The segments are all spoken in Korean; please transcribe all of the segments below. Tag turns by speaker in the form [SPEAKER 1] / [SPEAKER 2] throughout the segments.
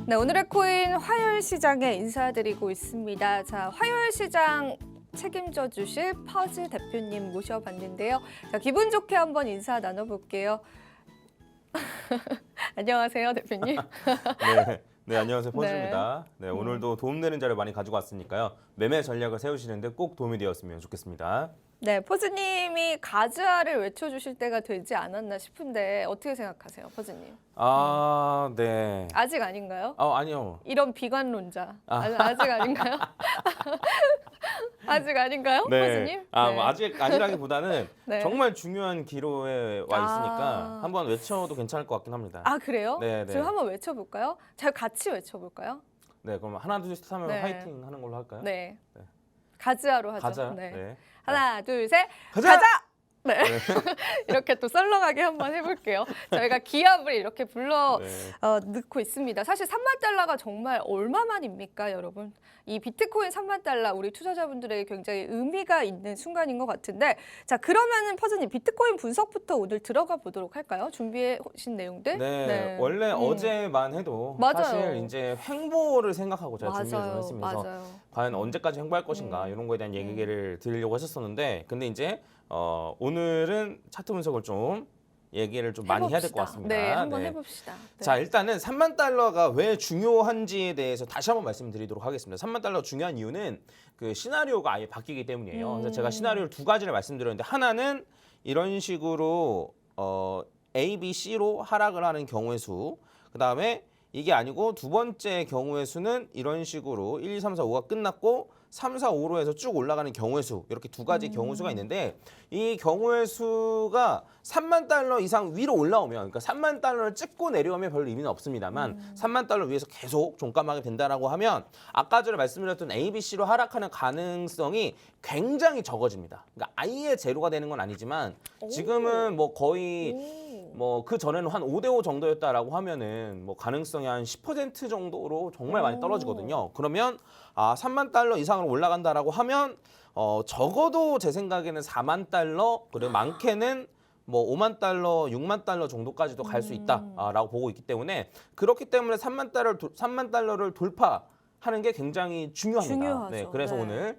[SPEAKER 1] 네, 오늘의 코인 화요일 시장에 인사드리고 있습니다. 자, 화요일 시장 책임져 주실 퍼즈 대표님 모셔봤는데요. 자, 기분 좋게 한번 인사 나눠볼게요. 안녕하세요, 대표님.
[SPEAKER 2] 네, 안녕하세요. 퍼즈입니다. 네, 오늘도 도움되는 자료 많이 가지고 왔으니까요. 매매 전략을 세우시는데 꼭 도움이 되었으면 좋겠습니다.
[SPEAKER 1] 네, 퍼즈님이 가즈아를 외쳐주실 때가 되지 않았나 싶은데 어떻게 생각하세요, 퍼즈님?
[SPEAKER 2] 아, 네.
[SPEAKER 1] 아직 아닌가요?
[SPEAKER 2] 아니요.
[SPEAKER 1] 이런 비관론자. 아직 아닌가요? 아직 아닌가요,
[SPEAKER 2] 네.
[SPEAKER 1] 퍼즈님?
[SPEAKER 2] 뭐 아직 아니라기보다는
[SPEAKER 1] 네.
[SPEAKER 2] 정말 중요한 기로에 와 있으니까 한번 외쳐도 괜찮을 것 같긴 합니다.
[SPEAKER 1] 아, 그래요?
[SPEAKER 2] 네, 네.
[SPEAKER 1] 지금 한번 외쳐볼까요? 자, 같이 외쳐볼까요?
[SPEAKER 2] 네, 그럼 하나, 둘, 셋 하면
[SPEAKER 1] 네.
[SPEAKER 2] 화이팅 하는 걸로 할까요?
[SPEAKER 1] 네.
[SPEAKER 2] 네.
[SPEAKER 1] 가즈아로 하죠.
[SPEAKER 2] 가자.
[SPEAKER 1] 네.
[SPEAKER 2] 네.
[SPEAKER 1] 하나, 둘, 셋.
[SPEAKER 2] 가자!
[SPEAKER 1] 네. 이렇게 또 썰렁하게 한번 해볼게요. 저희가 기합을 이렇게 불러
[SPEAKER 2] 네.
[SPEAKER 1] 넣고 있습니다. 사실 3만 달러가 정말 얼마만입니까, 여러분? 이 비트코인 3만 달러 우리 투자자분들에게 굉장히 의미가 있는 순간인 것 같은데, 자, 그러면은 퍼즈님 비트코인 분석부터 오늘 들어가 보도록 할까요? 준비해 오신 내용들?
[SPEAKER 2] 네, 원래 어제만 해도
[SPEAKER 1] 맞아요.
[SPEAKER 2] 사실 이제 횡보를 생각하고 제가 준비를 좀 했습니다. 그래서
[SPEAKER 1] 맞아요.
[SPEAKER 2] 과연 언제까지 횡보할 것인가 이런 거에 대한 얘기를 드리려고 했었었는데, 근데 이제 오늘은 차트 분석을 좀 얘기를 좀 많이 해야 될 것 같습니다.
[SPEAKER 1] 네, 한번
[SPEAKER 2] 네.
[SPEAKER 1] 해봅시다. 네.
[SPEAKER 2] 자, 일단은 3만 달러가 왜 중요한지에 대해서 다시 한번 말씀드리도록 하겠습니다. 3만 달러 중요한 이유는 그 시나리오가 아예 바뀌기 때문이에요. 그래서 제가 시나리오를 두 가지를 말씀드렸는데, 하나는 이런 식으로 A, B, C로 하락을 하는 경우의 수, 그다음에 이게 아니고 두 번째 경우의 수는 이런 식으로 1, 2, 3, 4, 5가 끝났고 3, 4, 5로 해서 쭉 올라가는 경우의 수, 이렇게 두 가지 경우의 수가 있는데, 이 경우의 수가 3만 달러 이상 위로 올라오면, 그러니까 3만 달러를 찍고 내려오면 별로 의미는 없습니다만 3만 달러 위에서 계속 종가하게 된다라고 하면 아까 전에 말씀드렸던 ABC로 하락하는 가능성이 굉장히 적어집니다. 그러니까 아예 제로가 되는 건 아니지만 지금은 뭐 거의 뭐 그 전에는 한 5대5 정도였다라고 하면은 뭐 가능성이 한 10% 정도로 정말 많이 떨어지거든요. 그러면 3만 달러 이상으로 올라간다라고 하면 적어도 제 생각에는 4만 달러, 그리고 많게는 뭐 5만 달러, 6만 달러 정도까지도 갈 수 있다라고 보고 있기 때문에, 그렇기 때문에 3만 달러를 돌파하는 게 굉장히 중요합니다.
[SPEAKER 1] 중요하죠.
[SPEAKER 2] 네, 그래서
[SPEAKER 1] 네.
[SPEAKER 2] 오늘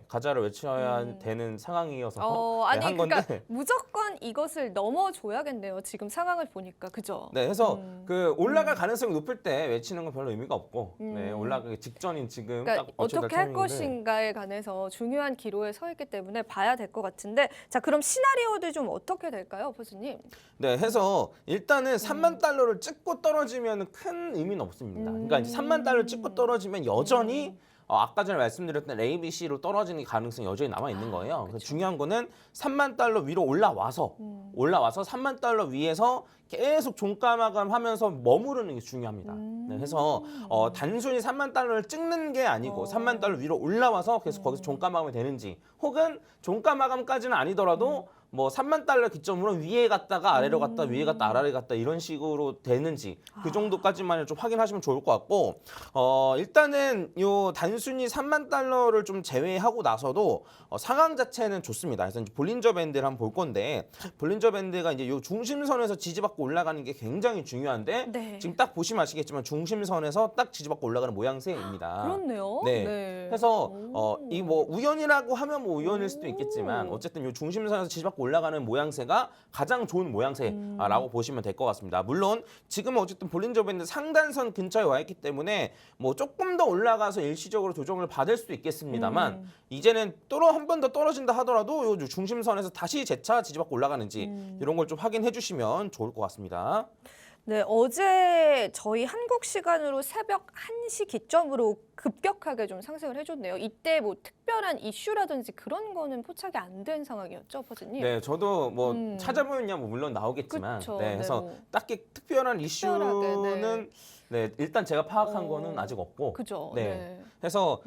[SPEAKER 2] 가자를 외쳐야 되는 상황이어서
[SPEAKER 1] 아니,
[SPEAKER 2] 한 건데.
[SPEAKER 1] 그러니까 무조건 이것을 넘어줘야겠네요. 지금 상황을 보니까, 그죠?
[SPEAKER 2] 네, 해서 그 올라갈 가능성이 높을 때 외치는 건 별로 의미가 없고, 네, 올라가기 직전인 지금
[SPEAKER 1] 그러니까
[SPEAKER 2] 딱 외쳐야 될
[SPEAKER 1] 어떻게 할
[SPEAKER 2] 타이밍인데.
[SPEAKER 1] 것인가에 관해서 중요한 기로에 서 있기 때문에 봐야 될 것 같은데, 자, 그럼 시나리오들 좀 어떻게 될까요, 퍼즈님?
[SPEAKER 2] 네, 해서 일단은 3만 달러를 찍고 떨어지면 큰 의미는 없습니다. 그러니까 이제 3만 달러를 찍고 떨어지면 여전히 아까 전에 말씀드렸던 ABC로 떨어지는 가능성이 여전히 남아 있는 거예요. 그래서 중요한 거는 3만 달러 위로 올라와서 3만 달러 위에서 계속 종가 마감하면서 머무르는 게 중요합니다. 네, 그래서 단순히 3만 달러를 찍는 게 아니고 3만 달러 위로 올라와서 계속 거기서 종가 마감이 되는지, 혹은 종가 마감까지는 아니더라도 뭐 3만 달러 기점으로 위에 갔다가 아래로 갔다, 위에 갔다 아래로 갔다 이런 식으로 되는지 그 정도까지만 좀 확인하시면 좋을 것 같고, 일단은 요 단순히 3만 달러를 좀 제외하고 나서도 상황 자체는 좋습니다. 그래서 이제 볼린저 밴드를 한번 볼 건데, 볼린저 밴드가 이제 요 중심선에서 지지받고 올라가는 게 굉장히 중요한데,
[SPEAKER 1] 네.
[SPEAKER 2] 지금 딱 보시면 아시겠지만 중심선에서 딱 지지받고 올라가는 모양새입니다.
[SPEAKER 1] 그렇네요.
[SPEAKER 2] 네. 그래서 이 뭐 우연이라고 하면 뭐 우연일 수도 있겠지만, 어쨌든 요 중심선에서 지지받고 올라가는 모양새가 가장 좋은 모양새라고 보시면 될 것 같습니다. 물론 지금은 어쨌든 볼린저 밴드 상단선 근처에 와 있기 때문에 뭐 조금 더 올라가서 일시적으로 조정을 받을 수도 있겠습니다만, 이제는 한 번 더 떨어진다 하더라도 요 중심선에서 다시 재차 지지받고 올라가는지 이런 걸 좀 확인해 주시면 좋을 것 같습니다.
[SPEAKER 1] 네, 어제 저희 한국 시간으로 새벽 1시 기점으로 급격하게 좀 상승을 해줬네요. 이때 뭐 특별한 이슈라든지 그런 거는 포착이 안 된 상황이었죠, 퍼즈님?
[SPEAKER 2] 네, 저도 뭐 찾아보면 뭐 물론 나오겠지만,
[SPEAKER 1] 그쵸,
[SPEAKER 2] 네, 그래서
[SPEAKER 1] 네, 뭐.
[SPEAKER 2] 딱히 특별한
[SPEAKER 1] 특별하게,
[SPEAKER 2] 이슈는 네, 일단 제가 파악한 거는 아직 없고,
[SPEAKER 1] 그죠.
[SPEAKER 2] 네,
[SPEAKER 1] 네.
[SPEAKER 2] 해서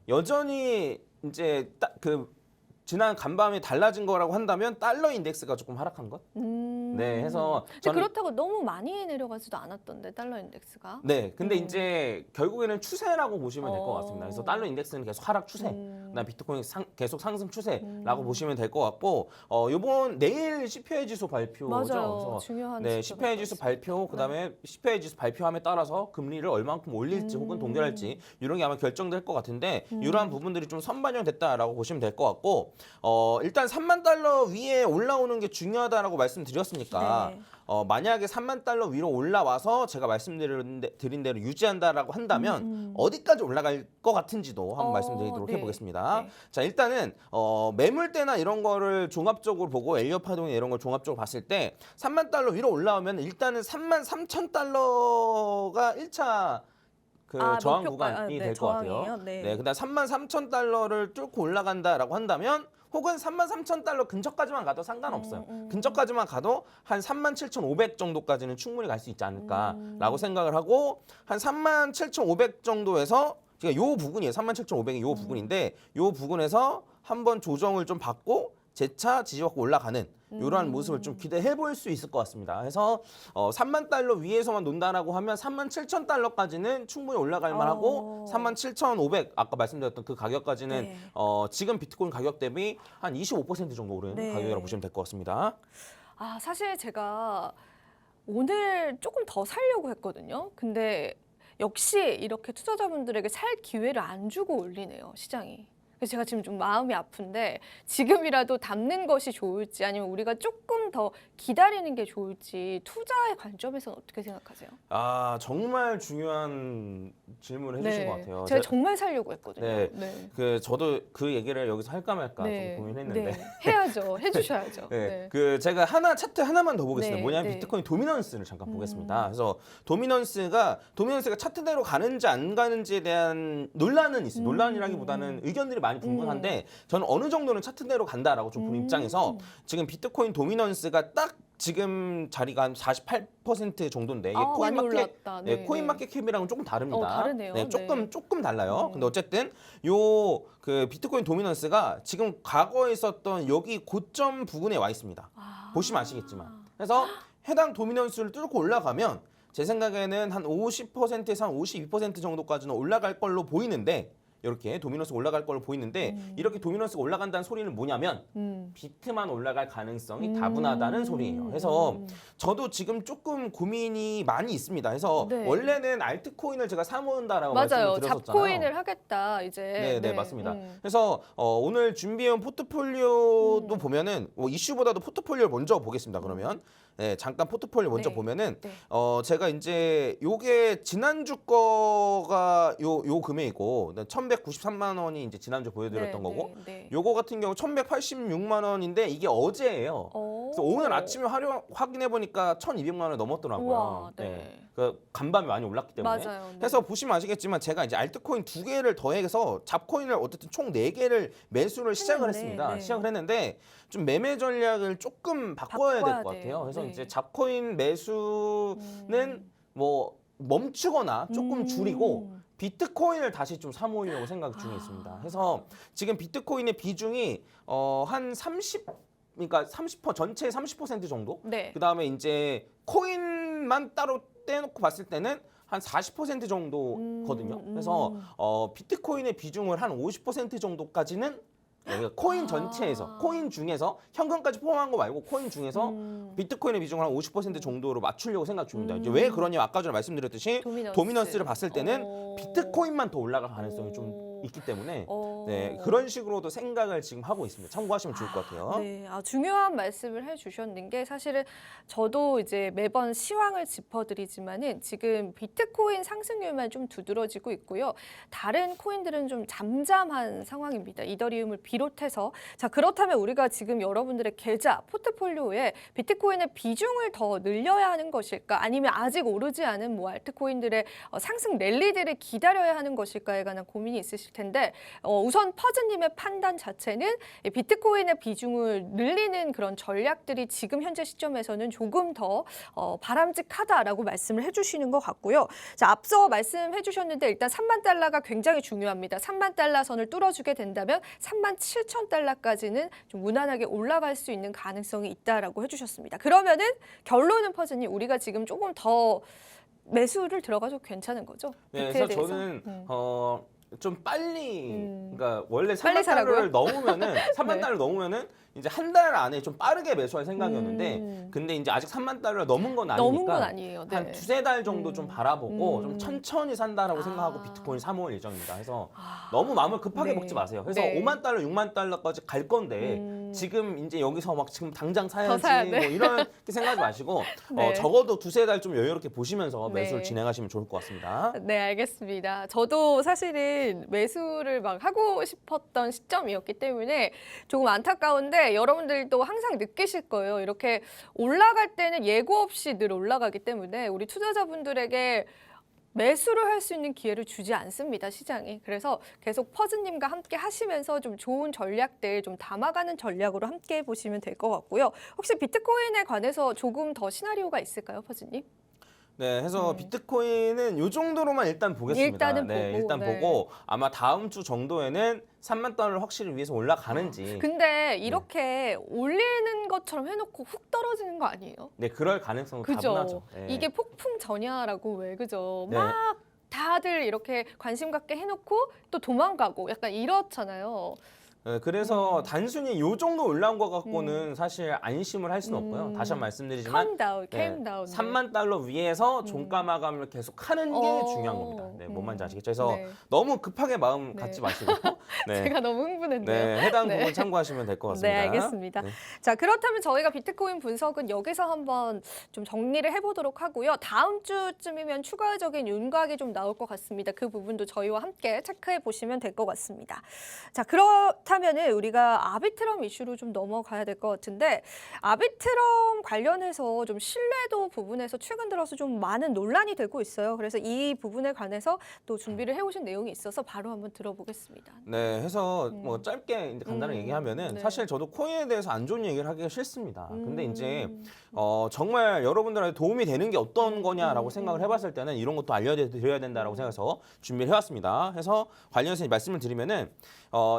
[SPEAKER 2] 여전히 이제 딱 그 지난 간밤에 달라진 거라고 한다면 달러 인덱스가 조금 하락한 것. 네, 네, 해서
[SPEAKER 1] 근데 그렇다고 너무 많이 내려가지도 않았던데 달러 인덱스가.
[SPEAKER 2] 네, 근데 이제 결국에는 추세라고 보시면 될 것 같습니다. 그래서 달러 인덱스는 계속 하락 추세, 그다음 비트코인 계속 상승 추세라고 보시면 될 것 같고, 요번 내일 CPI 지수 발표죠.
[SPEAKER 1] 맞아요.
[SPEAKER 2] 그래서
[SPEAKER 1] 중요한
[SPEAKER 2] 네,
[SPEAKER 1] 지표가
[SPEAKER 2] CPI 지수 발표, 그다음에 CPI 지수 발표함에 따라서 금리를 얼만큼 올릴지 혹은 동결할지 이런 게 아마 결정될 것 같은데, 이러한 부분들이 좀 선반영됐다라고 보시면 될 것 같고, 일단 3만 달러 위에 올라오는 게 중요하다라고 말씀드렸으니까.
[SPEAKER 1] 네.
[SPEAKER 2] 만약에 3만 달러 위로 올라와서 제가 말씀드린 대로 유지한다라고 한다면 어디까지 올라갈 것 같은지도 한번 말씀드리도록
[SPEAKER 1] 네.
[SPEAKER 2] 해보겠습니다.
[SPEAKER 1] 네.
[SPEAKER 2] 자, 일단은 매물대나 이런 거를 종합적으로 보고 엘리엇 파동이나 이런 걸 종합적으로 봤을 때 3만 달러 위로 올라오면 일단은 3만 3천 달러가 1차 저항 구간이 될 것 같아요.
[SPEAKER 1] 네.
[SPEAKER 2] 그다음 3만 3천 달러를 뚫고 올라간다라고 한다면 혹은 3만 3천 달러 근처까지만 가도 상관없어요. 근처까지만 가도 한 3만 7,500 정도까지는 충분히 갈 수 있지 않을까라고 생각을 하고, 한 3만 7,500 정도에서 그러니까 요 부분이에요. 3만 7,500이 요 부분인데, 요 부분에서 한번 조정을 좀 받고 재차 지지받고 올라가는 이러한 모습을 좀 기대해 볼 수 있을 것 같습니다. 그래서 3만 달러 위에서만 논다라고 하면 3만 7천 달러까지는 충분히 올라갈 만하고, 3만 7,500 아까 말씀드렸던 그 가격까지는
[SPEAKER 1] 네.
[SPEAKER 2] 지금 비트코인 가격 대비 한 25% 정도 오른
[SPEAKER 1] 네.
[SPEAKER 2] 가격이라고 보시면 될 것 같습니다.
[SPEAKER 1] 사실 제가 오늘 조금 더 살려고 했거든요. 근데 역시 이렇게 투자자분들에게 살 기회를 안 주고 올리네요, 시장이. 그래서 제가 지금 좀 마음이 아픈데, 지금이라도 담는 것이 좋을지 아니면 우리가 조금 더 기다리는 게 좋을지, 투자의 관점에서는 어떻게 생각하세요?
[SPEAKER 2] 정말 중요한 질문을 해주신 것 같아요.
[SPEAKER 1] 제가 정말 살려고 했거든요.
[SPEAKER 2] 네. 저도 그 얘기를 여기서 할까 말까 좀 고민했는데.
[SPEAKER 1] 네. 해야죠. 해주셔야죠.
[SPEAKER 2] 네. 제가 차트 하나만 더 보겠습니다.
[SPEAKER 1] 네,
[SPEAKER 2] 뭐냐면
[SPEAKER 1] 네.
[SPEAKER 2] 비트코인 도미넌스를 잠깐 보겠습니다. 그래서 도미넌스가 차트대로 가는지 안 가는지에 대한 논란은 있어요. 논란이라기보다는 의견들이 많이 분분한데, 저는 어느 정도는 차트대로 간다라고 좀 보는 입장에서, 지금 비트코인 도미넌스가 딱 지금 자리가 한 48% 정도인데, 이게
[SPEAKER 1] 많이 올랐다. 네,
[SPEAKER 2] 코인 마켓 캡이랑은 조금 다릅니다.
[SPEAKER 1] 다르네요.
[SPEAKER 2] 네, 조금 달라요. 근데 어쨌든 요 비트코인 도미넌스가 지금 과거에 있었던 여기 고점 부근에 와 있습니다. 보시면 아시겠지만. 그래서 해당 도미넌스를 뚫고 올라가면 제 생각에는 한 50%에서 한 52% 정도까지는 올라갈 걸로 보이는데, 이렇게 도미넌스가 올라갈 걸로 보이는데, 이렇게 도미넌스가 올라간다는 소리는 뭐냐면 비트만 올라갈 가능성이 다분하다는 소리예요. 그래서 저도 지금 조금 고민이 많이 있습니다. 그래서
[SPEAKER 1] 네.
[SPEAKER 2] 원래는 알트코인을 제가 사모은다라고
[SPEAKER 1] 맞아요.
[SPEAKER 2] 말씀을 드렸었잖아요.
[SPEAKER 1] 잡코인을 하겠다 이제.
[SPEAKER 2] 네, 맞습니다. 그래서 오늘 준비해온 포트폴리오도 보면은 이슈보다도 포트폴리오를 먼저 보겠습니다. 그러면 잠깐 포트폴리오 먼저
[SPEAKER 1] 네.
[SPEAKER 2] 보면은
[SPEAKER 1] 네.
[SPEAKER 2] 제가 이제 요게 지난주 거가 요 금액이고, 1,193만 원이 이제 지난주 보여드렸던 거고, 요거 같은 경우 1,186만 원인데 이게 어제예요. 그래서 오늘 아침에 확인해 보니까 1,200만 원을 넘었더라고요.
[SPEAKER 1] 우와, 네.
[SPEAKER 2] 간밤에 많이 올랐기 때문에.
[SPEAKER 1] 맞아요. 네.
[SPEAKER 2] 그래서 보시면 아시겠지만 제가 이제 알트코인 2개를 더해서 잡코인을 어쨌든 총 4개를 매수를 시작을 했습니다.
[SPEAKER 1] 네.
[SPEAKER 2] 시작을 했는데 좀 매매 전략을 조금 바꿔야 될 것 같아요. 그래서
[SPEAKER 1] 네.
[SPEAKER 2] 이제 잡코인 매수는 뭐 멈추거나 조금 줄이고 비트코인을 다시 좀 사모으려고 생각 중에 있습니다. 그래서 지금 비트코인의 비중이 한 30% 전체의 30% 정도?
[SPEAKER 1] 네.
[SPEAKER 2] 그다음에 이제 코인만 따로 떼놓고 봤을 때는 한 40% 정도거든요. 그래서 비트코인의 비중을 한 50% 정도까지는, 그러니까 코인 전체에서, 코인 중에서 현금까지 포함한 거 말고 코인 중에서 비트코인의 비중을 한 50% 정도로 맞추려고 생각 중입니다. 이제 왜 그러냐, 아까 전에 말씀드렸듯이 도미넌스를 봤을 때는 비트코인만 더 올라갈 가능성이 좀 있기 때문에 그런 식으로도 생각을 지금 하고 있습니다. 참고하시면 좋을 것 같아요.
[SPEAKER 1] 네, 중요한 말씀을 해주셨는 게, 사실은 저도 이제 매번 시황을 짚어드리지만은 지금 비트코인 상승률만 좀 두드러지고 있고요. 다른 코인들은 좀 잠잠한 상황입니다. 이더리움을 비롯해서. 자, 그렇다면 우리가 지금 여러분들의 계좌, 포트폴리오에 비트코인의 비중을 더 늘려야 하는 것일까? 아니면 아직 오르지 않은 뭐 알트코인들의 상승 랠리들을 기다려야 하는 것일까에 관한 고민이 있으실 텐데, 우선 우선 퍼즈님의 판단 자체는 이 비트코인의 비중을 늘리는 그런 전략들이 지금 현재 시점에서는 조금 더 바람직하다라고 말씀을 해주시는 것 같고요. 자, 앞서 말씀해 주셨는데 일단 3만 달러가 굉장히 중요합니다. 3만 달러 선을 뚫어주게 된다면 3만 7천 달러까지는 좀 무난하게 올라갈 수 있는 가능성이 있다라고 해주셨습니다. 그러면은 결론은 퍼즈님 우리가 지금 조금 더 매수를 들어가도 괜찮은 거죠?
[SPEAKER 2] 네,
[SPEAKER 1] 비트에
[SPEAKER 2] 그래서
[SPEAKER 1] 대해서?
[SPEAKER 2] 저는 좀 빨리 그러니까 원래
[SPEAKER 1] 빨리
[SPEAKER 2] 3만 달러를
[SPEAKER 1] 사라고요?
[SPEAKER 2] 넘으면은 3만
[SPEAKER 1] 네.
[SPEAKER 2] 달러 넘으면은 이제 한 달 안에 좀 빠르게 매수할 생각이었는데 근데 이제 아직 3만 달러 넘은 건 아니니까
[SPEAKER 1] 넘은 건 아니에요. 네.
[SPEAKER 2] 한 두세 달 정도 좀 바라보고 좀
[SPEAKER 1] 음.
[SPEAKER 2] 천천히 산다라고
[SPEAKER 1] 아.
[SPEAKER 2] 생각하고 비트코인 사모을 예정입니다. 그래서 너무 마음을 급하게
[SPEAKER 1] 네.
[SPEAKER 2] 먹지 마세요. 그래서
[SPEAKER 1] 네.
[SPEAKER 2] 5만 달러, 6만 달러까지 갈 건데 지금 이제 여기서 막 지금 당장 사야지
[SPEAKER 1] 사야 돼.
[SPEAKER 2] 뭐 이런 생각하지 마시고
[SPEAKER 1] 네.
[SPEAKER 2] 적어도 두세 달 좀 여유롭게 보시면서 매수를
[SPEAKER 1] 네.
[SPEAKER 2] 진행하시면 좋을 것 같습니다.
[SPEAKER 1] 네, 알겠습니다. 저도 사실은 매수를 막 하고 싶었던 시점이었기 때문에 조금 안타까운데 여러분들도 항상 느끼실 거예요. 이렇게 올라갈 때는 예고 없이 늘 올라가기 때문에 우리 투자자분들에게 매수를 할 수 있는 기회를 주지 않습니다, 시장이. 그래서 계속 퍼즈님과 함께 하시면서 좀 좋은 전략들 좀 담아가는 전략으로 함께 보시면 될 것 같고요. 혹시 비트코인에 관해서 조금 더 시나리오가 있을까요, 퍼즈님?
[SPEAKER 2] 네, 해서 비트코인은 이 정도로만 일단 보겠습니다.
[SPEAKER 1] 일단은
[SPEAKER 2] 네,
[SPEAKER 1] 보고,
[SPEAKER 2] 일단
[SPEAKER 1] 네.
[SPEAKER 2] 보고 아마 다음 주 정도에는 3만 달러를 확실히 위해서 올라가는지.
[SPEAKER 1] 근데 이렇게 올리는 것처럼 해놓고 훅 떨어지는 거 아니에요?
[SPEAKER 2] 네, 그럴 가능성은
[SPEAKER 1] 그죠?
[SPEAKER 2] 다분하죠. 네.
[SPEAKER 1] 이게 폭풍 전야라고 왜 그죠?
[SPEAKER 2] 네.
[SPEAKER 1] 막 다들 이렇게 관심 갖게 해놓고 또 도망가고 약간 이렇잖아요.
[SPEAKER 2] 네, 그래서 단순히 이 정도 올라온 것 갖고는 사실 안심을 할 수는 없고요. 다시 한번 말씀드리지만
[SPEAKER 1] 캄다운, 캄다운.
[SPEAKER 2] 3만 달러 위에서 종가 마감을 계속 하는 게
[SPEAKER 1] 어,
[SPEAKER 2] 중요한 겁니다. 네, 뭔 말인지 아시겠죠? 그래서
[SPEAKER 1] 네.
[SPEAKER 2] 너무 급하게 마음
[SPEAKER 1] 네.
[SPEAKER 2] 갖지 마시고 네.
[SPEAKER 1] 제가 너무 흥분했네요.
[SPEAKER 2] 네, 해당
[SPEAKER 1] 네.
[SPEAKER 2] 부분 참고하시면 될 것 같습니다.
[SPEAKER 1] 네, 알겠습니다.
[SPEAKER 2] 네.
[SPEAKER 1] 자, 그렇다면 저희가 비트코인 분석은 여기서 한번 좀 정리를 해보도록 하고요. 다음 주쯤이면 추가적인 윤곽이 좀 나올 것 같습니다. 그 부분도 저희와 함께 체크해 보시면 될 것 같습니다. 자, 그렇다면은 우리가 아비트럼 이슈로 좀 넘어가야 될 것 같은데 아비트럼 관련해서 좀 신뢰도 부분에서 최근 들어서 좀 많은 논란이 되고 있어요. 그래서 이 부분에 관해서 또 준비를 해오신 내용이 있어서 바로 한번 들어보겠습니다.
[SPEAKER 2] 네, 해서 뭐 짧게 이제 간단하게 얘기하면은
[SPEAKER 1] 네.
[SPEAKER 2] 사실 저도 코인에 대해서 안 좋은 얘기를 하기가 싫습니다. 근데 이제
[SPEAKER 1] 음.
[SPEAKER 2] 정말 여러분들한테 도움이 되는 게 어떤 거냐라고 생각을 해봤을 때는 이런 것도 알려드려야 된다라고 생각해서 준비를 해왔습니다. 해서 관련해서 말씀을 드리면은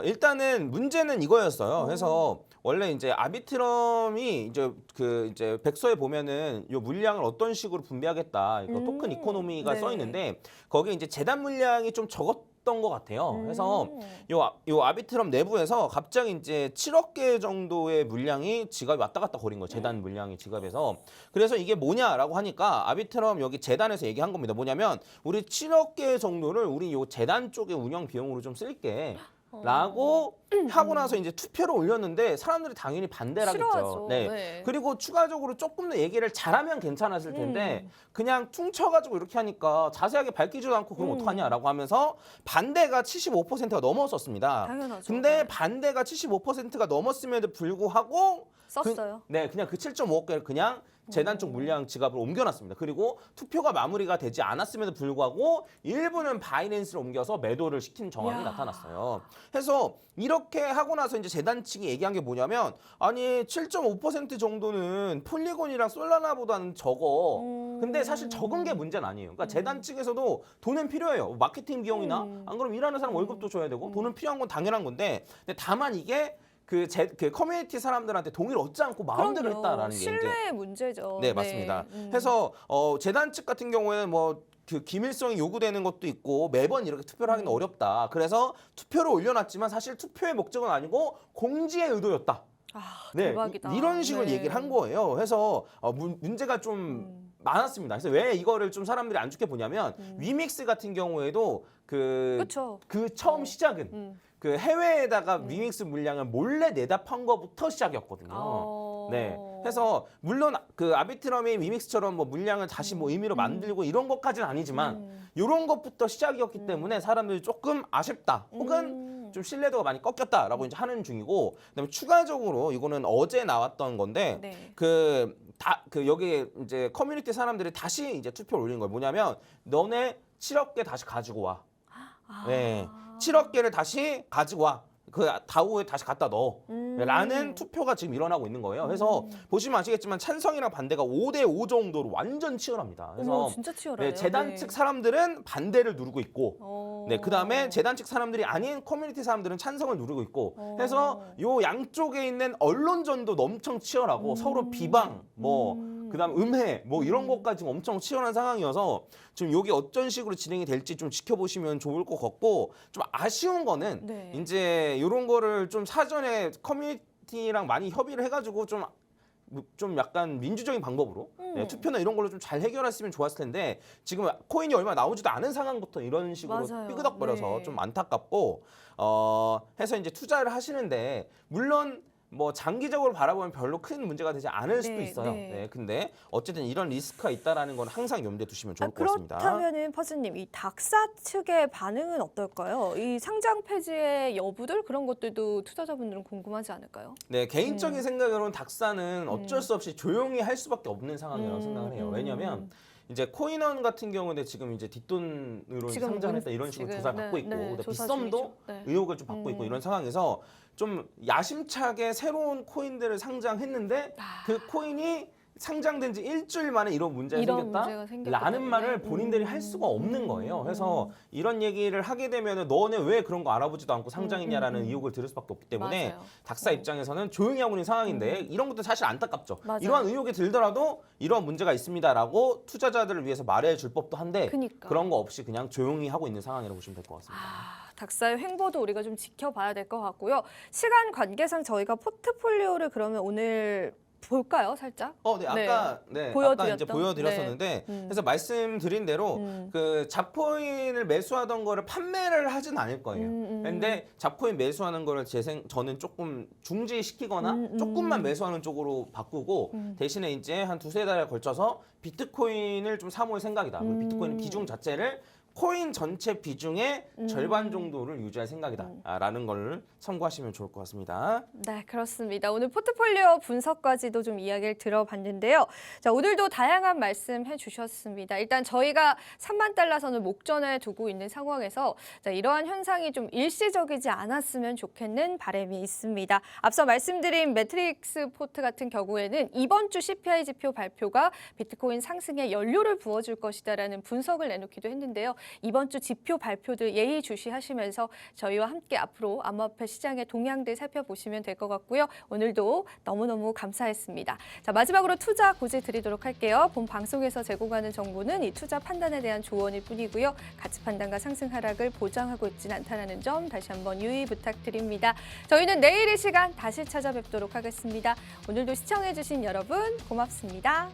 [SPEAKER 2] 일단은 문제는 이거였어요. 그래서 원래 이제 아비트럼이 이제 백서에 보면은 이 물량을 어떤 식으로 분배하겠다. 이거 토큰 이코노미가
[SPEAKER 1] 네.
[SPEAKER 2] 써 있는데 거기에 이제 재단 물량이 좀 적었던 것 같아요. 그래서 요 아비트럼 내부에서 갑자기 이제 7억 개 정도의 물량이 지갑에 왔다 갔다 거린 거예요. 재단 물량이 지갑에서. 그래서 이게 뭐냐라고 하니까 아비트럼 여기 재단에서 얘기한 겁니다. 뭐냐면 우리 7억 개 정도를 우리 요 재단 쪽의 운영 비용으로 좀 쓸게. 라고 하고 나서 이제 투표를 올렸는데 사람들이 당연히 반대를 하겠죠.
[SPEAKER 1] 싫어하죠.
[SPEAKER 2] 네.
[SPEAKER 1] 네.
[SPEAKER 2] 그리고 추가적으로 조금 더 얘기를 잘하면 괜찮았을 텐데 그냥 퉁쳐가지고 이렇게 하니까 자세하게 밝히지도 않고 그럼 어떡하냐라고 하면서 반대가 75%가 넘었었습니다.
[SPEAKER 1] 당연하죠.
[SPEAKER 2] 근데
[SPEAKER 1] 네.
[SPEAKER 2] 반대가 75%가 넘었음에도 불구하고
[SPEAKER 1] 썼어요.
[SPEAKER 2] 그냥 그 7.5억 개를 그냥 재단 쪽 물량 지갑으로 옮겨놨습니다. 그리고 투표가 마무리가 되지 않았음에도 불구하고 일부는 바이낸스를 옮겨서 매도를 시킨 정황이
[SPEAKER 1] 이야.
[SPEAKER 2] 나타났어요. 그래서 이렇게 하고 나서 이제 재단 측이 얘기한 게 뭐냐면 아니 7.5% 정도는 폴리곤이랑 솔라나보다는 적어. 근데 사실 적은 게 문제는 아니에요. 그러니까 재단 측에서도 돈은 필요해요. 마케팅 비용이나 안 그러면 일하는 사람 월급도 줘야 되고 돈은 필요한 건 당연한 건데 근데 다만 이게 그 커뮤니티 사람들한테 동의를 얻지 않고 마음대로
[SPEAKER 1] 그럼요.
[SPEAKER 2] 했다라는 게 이제
[SPEAKER 1] 신뢰의 문제죠.
[SPEAKER 2] 네, 맞습니다. 해서 재단 측 같은 경우에는 뭐 그 기밀성이 요구되는 것도 있고 매번 이렇게 투표를 하기는 어렵다. 그래서 투표를 올려놨지만 사실 투표의 목적은 아니고 공지의 의도였다.
[SPEAKER 1] 아,
[SPEAKER 2] 네,
[SPEAKER 1] 대박이다.
[SPEAKER 2] 이런 식으로
[SPEAKER 1] 네.
[SPEAKER 2] 얘기를 한 거예요. 그래서 문제가 좀 많았습니다. 그래서 왜 이거를 좀 사람들이 안 좋게 보냐면 위믹스 같은 경우에도
[SPEAKER 1] 그렇죠.
[SPEAKER 2] 그 처음 시작은 그 해외에다가 위믹스 물량을 몰래 내다 판 거부터 시작이었거든요. 네. 그래서 물론 그 아비트럼이 위믹스처럼 뭐 물량을 다시 뭐 의미로 만들고 이런 것까지는 아니지만 이런 것부터 시작이었기 때문에 사람들이 조금 아쉽다. 혹은 좀 신뢰도가 많이 꺾였다라고 이제 하는 중이고 그다음에 추가적으로 이거는 어제 나왔던 건데
[SPEAKER 1] 네.
[SPEAKER 2] 여기 이제 커뮤니티 사람들이 다시 이제 투표를 올린 거예요. 뭐냐면 너네 7억 개 다시 가지고 와. 네. 7억 개를 다시 가지고 와. 그 다오에 다시 갖다 넣어. 라는 투표가 지금 일어나고 있는 거예요. 그래서 보시면 아시겠지만 찬성이랑 반대가 5대5 정도로 완전 치열합니다. 그래서
[SPEAKER 1] 어머, 진짜 치열하네요.
[SPEAKER 2] 네, 재단
[SPEAKER 1] 네.
[SPEAKER 2] 측 사람들은 반대를 누르고 있고 네, 그다음에 재단 측 사람들이 아닌 커뮤니티 사람들은 찬성을 누르고 있고 해서 요 양쪽에 있는 언론전도 엄청 치열하고 서로 비방 그다음 음해 이런 것까지 엄청 치열한 상황이어서 지금 요게 어떤 식으로 진행이 될지 좀 지켜보시면 좋을 것 같고 좀 아쉬운 거는
[SPEAKER 1] 네.
[SPEAKER 2] 이제 이런 거를 좀 사전에 커뮤니티랑 많이 협의를 해가지고 좀 약간 민주적인 방법으로 네, 투표나 이런 걸로 좀 잘 해결했으면 좋았을 텐데 지금 코인이 얼마 나오지도 않은 상황부터 이런 식으로
[SPEAKER 1] 맞아요.
[SPEAKER 2] 삐그덕거려서
[SPEAKER 1] 네.
[SPEAKER 2] 좀 안타깝고 해서 이제 투자를 하시는데 물론 뭐 장기적으로 바라보면 별로 큰 문제가 되지 않을 수도
[SPEAKER 1] 네,
[SPEAKER 2] 있어요.
[SPEAKER 1] 네.
[SPEAKER 2] 네, 근데 어쨌든 이런 리스크가 있다라는 건 항상 염두에 두시면 좋을 것 같습니다.
[SPEAKER 1] 그렇다면은 퍼즈님 이 닥사 측의 반응은 어떨까요? 이 상장 폐지의 여부들 그런 것들도 투자자분들은 궁금하지 않을까요?
[SPEAKER 2] 네, 개인적인 생각으로는 닥사는 어쩔 수 없이 조용히 할 수밖에 없는 상황이라고 생각을 해요. 왜냐하면 이제 코인원 같은 경우는 지금 이제 뒷돈으로
[SPEAKER 1] 지금
[SPEAKER 2] 상장했다 이런 식으로
[SPEAKER 1] 지금,
[SPEAKER 2] 조사를 받고
[SPEAKER 1] 네,
[SPEAKER 2] 있고
[SPEAKER 1] 네,
[SPEAKER 2] 그다음에
[SPEAKER 1] 조사
[SPEAKER 2] 빗썸도
[SPEAKER 1] 중이죠. 네.
[SPEAKER 2] 의혹을 좀 받고 있고 이런 상황에서 좀 야심차게 새로운 코인들을 상장했는데 그 코인이 상장된 지 일주일 만에 이런 문제가
[SPEAKER 1] 이런
[SPEAKER 2] 생겼다?
[SPEAKER 1] 문제가 생겼기
[SPEAKER 2] 라는
[SPEAKER 1] 때문에.
[SPEAKER 2] 말을 본인들이 할 수가 없는 거예요. 그래서 이런 얘기를 하게 되면 너네 왜 그런 거 알아보지도 않고 상장했냐라는 의혹을 들을 수밖에 없기 때문에
[SPEAKER 1] 맞아요.
[SPEAKER 2] 닥사 입장에서는 조용히 하고 있는 상황인데 이런 것도 사실 안타깝죠.
[SPEAKER 1] 맞아요.
[SPEAKER 2] 이러한 의혹이 들더라도 이러한 문제가 있습니다라고 투자자들을 위해서 말해줄 법도 한데
[SPEAKER 1] 그니까.
[SPEAKER 2] 그런 거 없이 그냥 조용히 하고 있는 상황이라고 보시면 될 것 같습니다.
[SPEAKER 1] 닥사의 횡보도 우리가 좀 지켜봐야 될 것 같고요. 시간 관계상 저희가 포트폴리오를 그러면 오늘 볼까요, 살짝?
[SPEAKER 2] 네, 아까 이제
[SPEAKER 1] 보여드렸던?
[SPEAKER 2] 보여드렸었는데 그래서 말씀드린 대로 그 잡코인을 매수하던 거를 판매를 하진 않을 거예요. 근데 잡코인 매수하는 거를 저는 조금 중지시키거나 조금만 매수하는 쪽으로 바꾸고 대신에 이제 한 두세 달에 걸쳐서 비트코인을 좀 사모을 생각이다. 그리고 비트코인 비중 자체를 코인 전체 비중의 절반 정도를 유지할 생각이다라는 걸 참고하시면 좋을 것 같습니다.
[SPEAKER 1] 네, 그렇습니다. 오늘 포트폴리오 분석까지도 좀 이야기를 들어봤는데요. 자, 오늘도 다양한 말씀 해주셨습니다. 일단 저희가 3만 달러 선을 목전에 두고 있는 상황에서 자, 이러한 현상이 좀 일시적이지 않았으면 좋겠는 바람이 있습니다. 앞서 말씀드린 매트릭스 포트 같은 경우에는 이번 주 CPI 지표 발표가 비트코인 상승에 연료를 부어줄 것이다라는 분석을 내놓기도 했는데요. 이번 주 지표 발표들 예의주시하시면서 저희와 함께 앞으로 암호화폐 시장의 동향들 살펴보시면 될 것 같고요. 오늘도 너무너무 감사했습니다. 자, 마지막으로 투자 고지 드리도록 할게요. 본 방송에서 제공하는 정보는 이 투자 판단에 대한 조언일 뿐이고요. 가치 판단과 상승 하락을 보장하고 있지는 않다는 점 다시 한번 유의 부탁드립니다. 저희는 내일 이 시간 다시 찾아뵙도록 하겠습니다. 오늘도 시청해주신 여러분 고맙습니다.